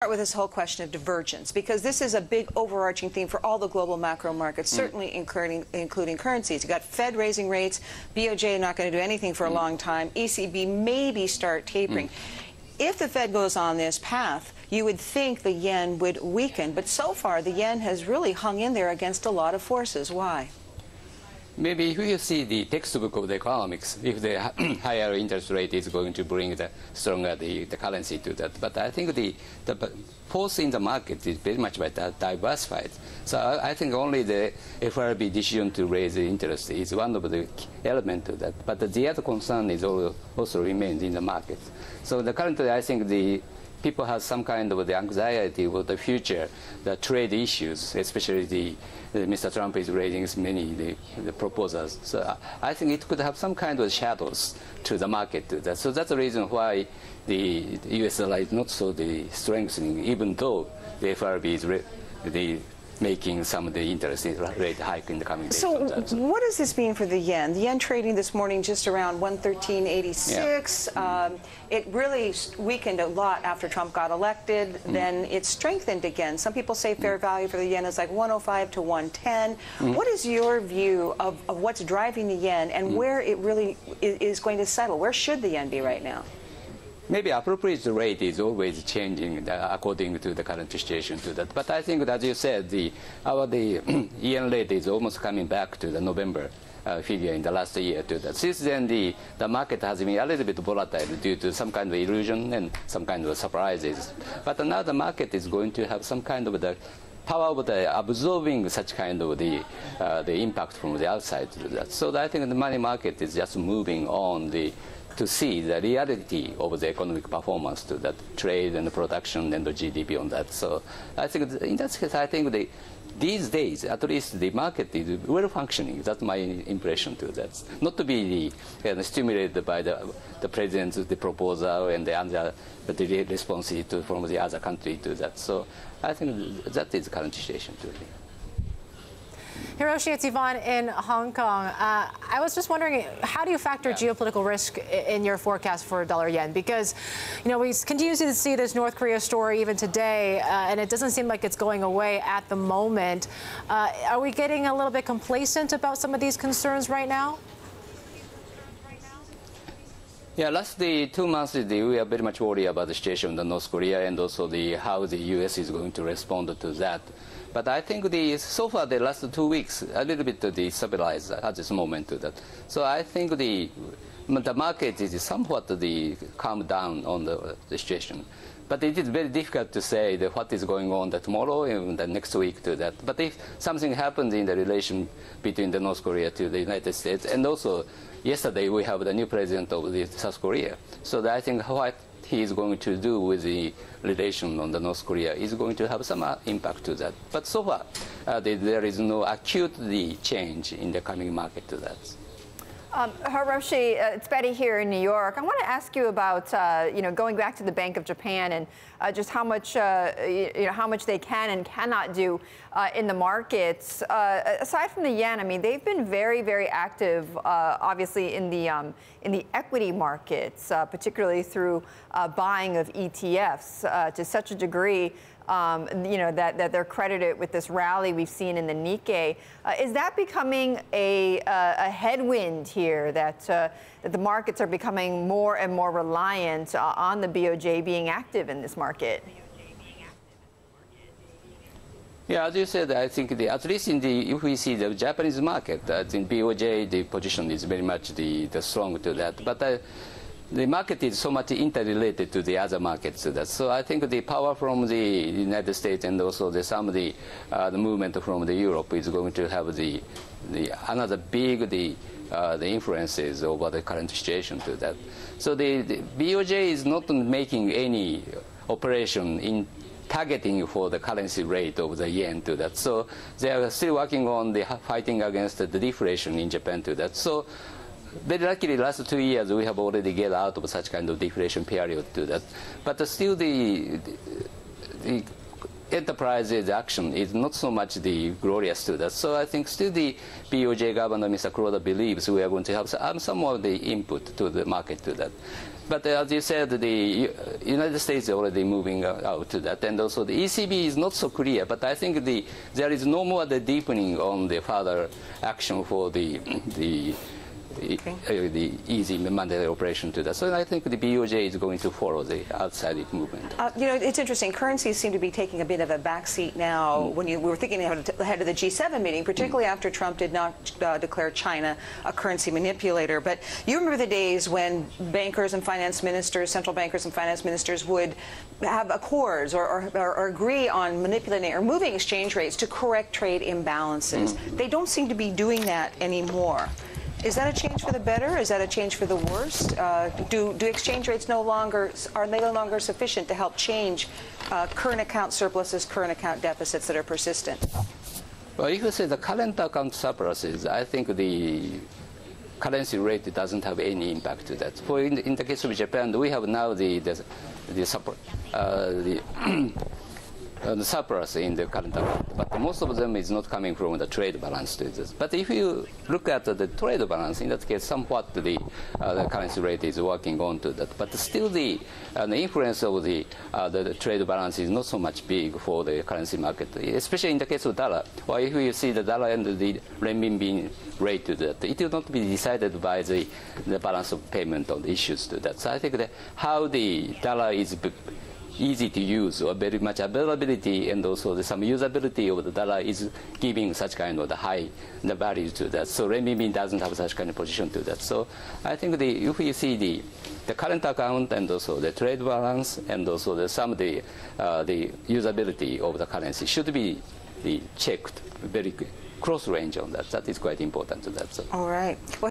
Start with this whole question of divergence, because this is a big overarching theme for all the global macro markets, certainly including currencies. You got Fed raising rates, BOJ not going to do anything for a long time, ECB maybe start tapering. If the Fed goes on this path, you would think the yen would weaken, but so far the yen has really hung in there against a lot of forces. Why? Maybe if you see the textbook of the economics, if the higher interest rate is going to bring the stronger the currency to that. But I think the force in the market is very much diversified. So I think only the FRB decision to raise the interest is one of the elements to that. But the other concern is also remains in the market. So currently I think the people have some kind of the anxiety about the future, the trade issues, especially Mr. Trump is raising many the proposals. So I think it could have some kind of shadows to the market. So that's the reason why the U.S. dollar is not so strengthening, even though the FRB is making some of the interest rate hike in the coming days. So what does this mean for the yen? The yen trading this morning just around 113.86. Yeah. It really weakened a lot after Trump got elected. Then it strengthened again. Some people say fair value for the yen is like 105 to 110. What is your view of what's driving the yen and where it really is going to settle? Where should the yen be right now? Maybe appropriate rate is always changing according to the current situation to that. But I think, as you said, the yen rate is almost coming back to the November figure in the last year to that. Since then, the market has been a little bit volatile due to some kind of illusion and some kind of surprises. But now the market is going to have some kind of the power of absorbing such kind of the impact from the outside to that. So I think the money market is just moving on to see the reality of the economic performance to that trade and the production and the GDP on that. So I think in that case, I think these days, at least the market is well functioning. That's my impression to that. Not to be stimulated by the president's proposal and the other responses from the other country to that. So I think that is the current situation to me. Hiroshi, it's Yvonne in Hong Kong. I was just wondering, how do you factor geopolitical risk in your forecast for dollar yen? Because, you know, we continue to see this North Korea story even today, and it doesn't seem like it's going away at the moment. Are we getting a little bit complacent about some of these concerns right now? Yeah, last 2 months, we are very much worried about the situation in North Korea and also how the U.S. is going to respond to that. But I think so far the last 2 weeks a little bit stabilized at this moment to that. So I think the market is somewhat calmed down on the situation. But it is very difficult to say what is going on tomorrow and the next week to that. But if something happens in the relation between the North Korea to the United States, and also yesterday we have the new president of South Korea. So I think what he is going to do with the relation on the North Korea is going to have some impact to that. But so far, there is no acute change in the coming market to that. Hiroshi, it's Betty here in New York. I want to ask you about, going back to the Bank of Japan and just how much, how much they can and cannot do in the markets. Aside from the yen, I mean, they've been very, very active, obviously, in the equity markets, particularly through buying of ETFs to such a degree. That they're credited with this rally we've seen in the Nikkei. Is that becoming a headwind here, that the markets are becoming more and more reliant on the BOJ being active in this market? Yeah, as you said, I think at least if we see the Japanese market, in BOJ, the position is very much strong to that. But the market is so much interrelated to the other markets. So I think the power from the United States and also some of the movement from the Europe is going to have another big the influences over the current situation to that. So the BOJ is not making any operation in targeting for the currency rate of the yen to that. So they are still working on fighting against the deflation in Japan to that. So very luckily, last 2 years we have already get out of such kind of deflation period to that. But still, the enterprise's action is not so much the glorious to that. So I think still the BOJ governor, Mr. Kuroda, believes we are going to have some of the input to the market to that. But as you said, the United States is already moving out to that, and also the ECB is not so clear. But I think there is no more the deepening on the further action for the easy monetary operation to that. So I think the BOJ is going to follow the outside movement. You know, it's interesting. Currencies seem to be taking a bit of a backseat now. When we were thinking ahead of the G7 meeting, particularly after Trump did not declare China a currency manipulator. But you remember the days when bankers and finance ministers, central bankers and finance ministers would have accords or agree on manipulating or moving exchange rates to correct trade imbalances. They don't seem to be doing that anymore. Is that a change for the better? Is that a change for the worse? Do exchange rates no longer sufficient to help change current account surpluses, current account deficits that are persistent? Well, if you say the current account surpluses, I think the currency rate doesn't have any impact to that. For in the case of Japan, we have now the surplus in the current account, but most of them is not coming from the trade balance to this. But if you look at the trade balance, in that case, somewhat the currency rate is working on to that. But still, the influence of the trade balance is not so much big for the currency market, especially in the case of dollar. Or if you see the dollar and the renminbi rate to that, it will not be decided by the balance of payment on the issues to that. So I think that how the dollar is easy to use or very much availability and also some usability of the dollar is giving such kind of the high value to that. So renminbi doesn't have such kind of position to that. So I think if you see the current account and also the trade balance and also some of the usability of the currency should be checked very close range on that. That is quite important to that. So. All right. Well,